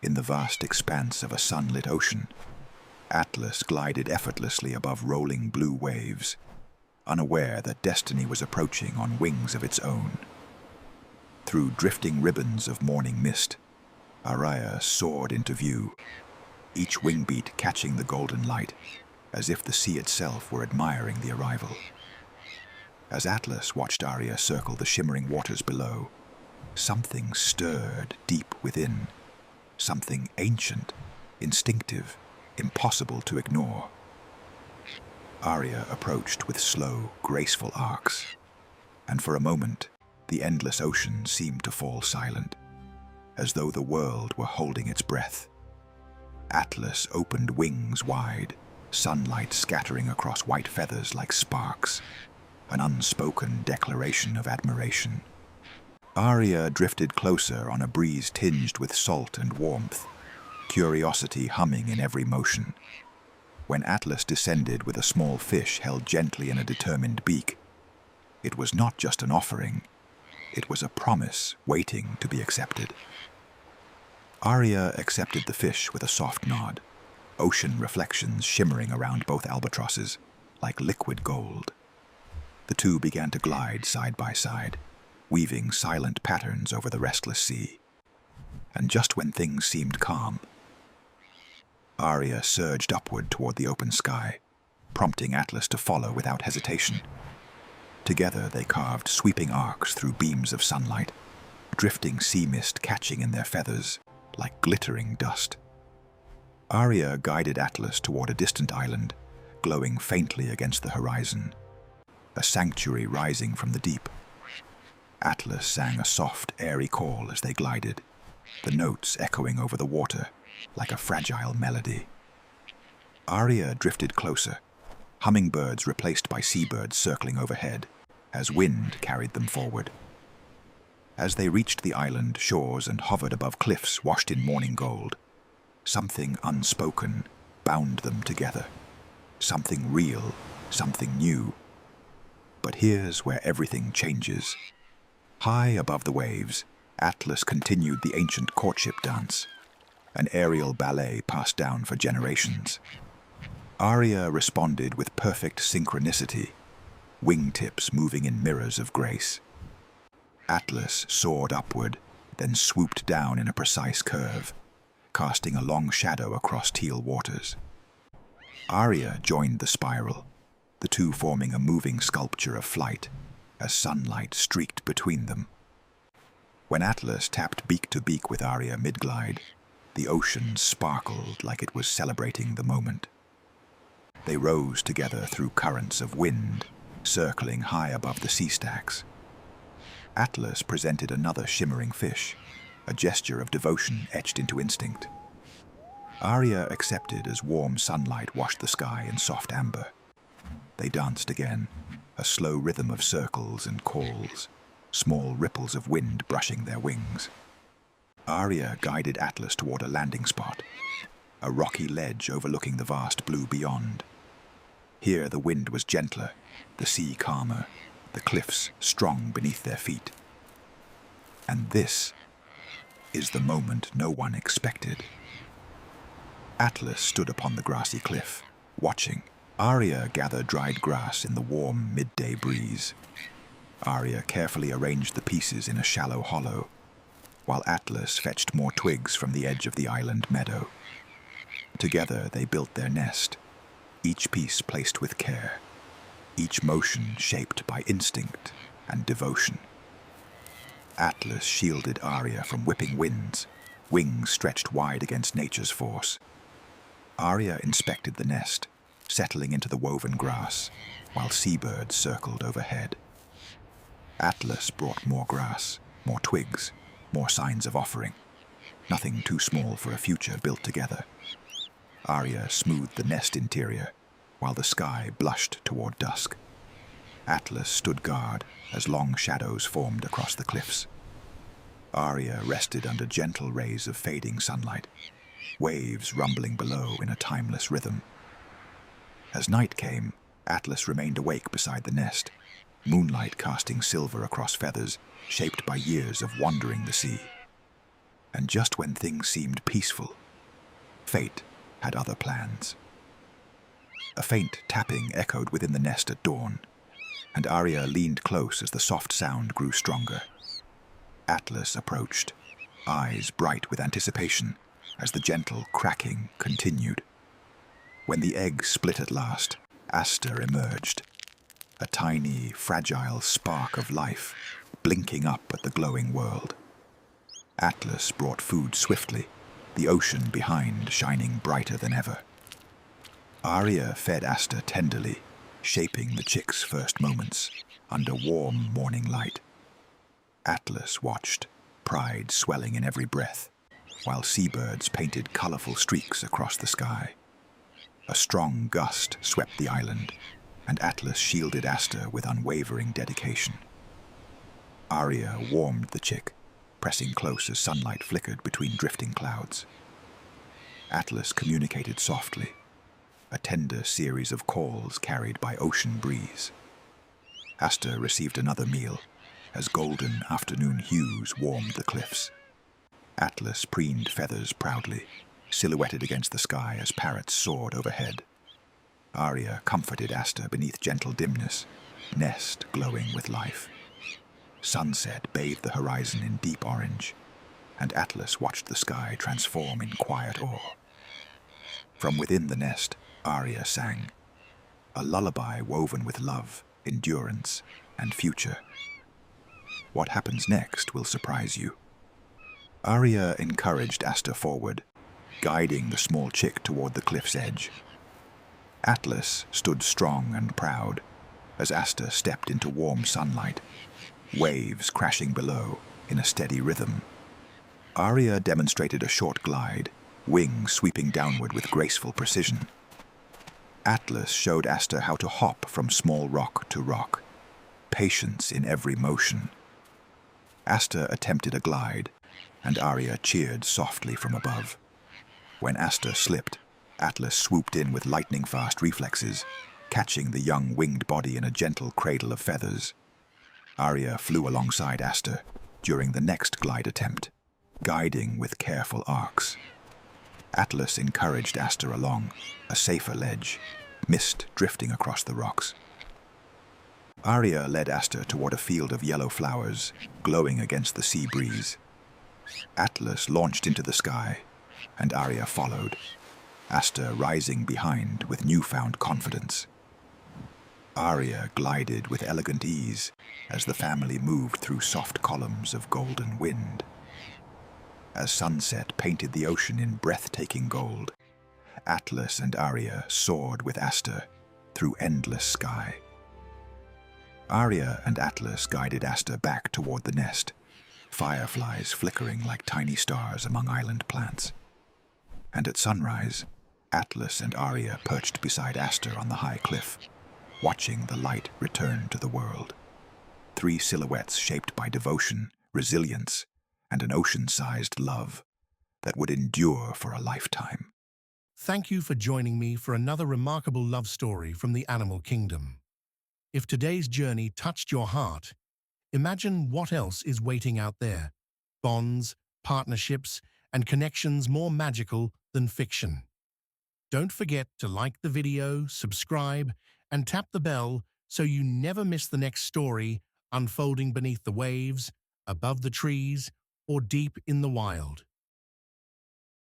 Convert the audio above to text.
In the vast expanse of a sunlit ocean, Atlas glided effortlessly above rolling blue waves, unaware that destiny was approaching on wings of its own. Through drifting ribbons of morning mist, Araya soared into view, each wingbeat catching the golden light, as if the sea itself were admiring the arrival. As Atlas watched Arya circle the shimmering waters below, something stirred deep within, something ancient, instinctive, impossible to ignore. Arya approached with slow, graceful arcs, and for a moment, the endless ocean seemed to fall silent, as though the world were holding its breath. Atlas opened wings wide, sunlight scattering across white feathers like sparks, an unspoken declaration of admiration. Arya drifted closer on a breeze tinged with salt and warmth, curiosity humming in every motion. When Atlas descended with a small fish held gently in a determined beak, it was not just an offering, it was a promise waiting to be accepted. Arya accepted the fish with a soft nod, ocean reflections shimmering around both albatrosses like liquid gold. The two began to glide side by side, weaving silent patterns over the restless sea. And just when things seemed calm, Arya surged upward toward the open sky, prompting Atlas to follow without hesitation. Together they carved sweeping arcs through beams of sunlight, drifting sea mist catching in their feathers like glittering dust. Arya guided Atlas toward a distant island, glowing faintly against the horizon, a sanctuary rising from the deep. Atlas sang a soft, airy call as they glided, the notes echoing over the water like a fragile melody. Arya drifted closer, hummingbirds replaced by seabirds circling overhead as wind carried them forward. As they reached the island shores and hovered above cliffs washed in morning gold, something unspoken bound them together. Something real, something new. But here's where everything changes. High above the waves, Atlas continued the ancient courtship dance, an aerial ballet passed down for generations. Arya responded with perfect synchronicity, wingtips moving in mirrors of grace. Atlas soared upward, then swooped down in a precise curve, casting a long shadow across teal waters. Arya joined the spiral, the two forming a moving sculpture of flight, as sunlight streaked between them. When Atlas tapped beak to beak with Arya mid-glide, the ocean sparkled like it was celebrating the moment. They rose together through currents of wind, circling high above the sea stacks. Atlas presented another shimmering fish, a gesture of devotion etched into instinct. Arya accepted as warm sunlight washed the sky in soft amber. They danced again, a slow rhythm of circles and calls, small ripples of wind brushing their wings. Arya guided Atlas toward a landing spot, a rocky ledge overlooking the vast blue beyond. Here the wind was gentler, the sea calmer, the cliffs strong beneath their feet. And this is the moment no one expected. Atlas stood upon the grassy cliff, watching. Arya gathered dried grass in the warm midday breeze. Arya carefully arranged the pieces in a shallow hollow, while Atlas fetched more twigs from the edge of the island meadow. Together they built their nest, each piece placed with care, each motion shaped by instinct and devotion. Atlas shielded Arya from whipping winds, wings stretched wide against nature's force. Arya inspected the nest, settling into the woven grass, while seabirds circled overhead. Atlas brought more grass, more twigs, more signs of offering, nothing too small for a future built together. Arya smoothed the nest interior, while the sky blushed toward dusk. Atlas stood guard as long shadows formed across the cliffs. Arya rested under gentle rays of fading sunlight, waves rumbling below in a timeless rhythm. As night came, Atlas remained awake beside the nest, moonlight casting silver across feathers shaped by years of wandering the sea. And just when things seemed peaceful, fate had other plans. A faint tapping echoed within the nest at dawn, and Arya leaned close as the soft sound grew stronger. Atlas approached, eyes bright with anticipation as the gentle cracking continued. When the egg split at last, Asta emerged, a tiny, fragile spark of life blinking up at the glowing world. Atlas brought food swiftly, the ocean behind shining brighter than ever. Arya fed Asta tenderly, shaping the chick's first moments under warm morning light. Atlas watched, pride swelling in every breath, while seabirds painted colorful streaks across the sky. A strong gust swept the island, and Atlas shielded Asta with unwavering dedication. Arya warmed the chick, pressing close as sunlight flickered between drifting clouds. Atlas communicated softly, a tender series of calls carried by ocean breeze. Asta received another meal as golden afternoon hues warmed the cliffs. Atlas preened feathers proudly, silhouetted against the sky as parrots soared overhead. Arya comforted Asta beneath gentle dimness, nest glowing with life. Sunset bathed the horizon in deep orange, and Atlas watched the sky transform in quiet awe. From within the nest, Arya sang, a lullaby woven with love, endurance, and future. What happens next will surprise you. Arya encouraged Asta forward, guiding the small chick toward the cliff's edge. Atlas stood strong and proud as Asta stepped into warm sunlight, waves crashing below in a steady rhythm. Arya demonstrated a short glide, wings sweeping downward with graceful precision. Atlas showed Asta how to hop from small rock to rock, patience in every motion. Asta attempted a glide, and Arya cheered softly from above. When Asta slipped, Atlas swooped in with lightning-fast reflexes, catching the young winged body in a gentle cradle of feathers. Arya flew alongside Asta during the next glide attempt, guiding with careful arcs. Atlas encouraged Asta along a safer ledge, mist drifting across the rocks. Arya led Asta toward a field of yellow flowers, glowing against the sea breeze. Atlas launched into the sky, and Arya followed, Asta rising behind with newfound confidence. Arya glided with elegant ease as the family moved through soft columns of golden wind. As sunset painted the ocean in breathtaking gold, Atlas and Arya soared with Asta through endless sky. Arya and Atlas guided Asta back toward the nest, fireflies flickering like tiny stars among island plants. And at sunrise, Atlas and Arya perched beside Asta on the high cliff, watching the light return to the world. Three silhouettes shaped by devotion, resilience, and an ocean-sized love that would endure for a lifetime. Thank you for joining me for another remarkable love story from the animal kingdom. If today's journey touched your heart, imagine what else is waiting out there. Bonds, partnerships, and connections more magical than fiction. Don't forget to like the video, subscribe, and tap the bell so you never miss the next story unfolding beneath the waves, above the trees, or deep in the wild.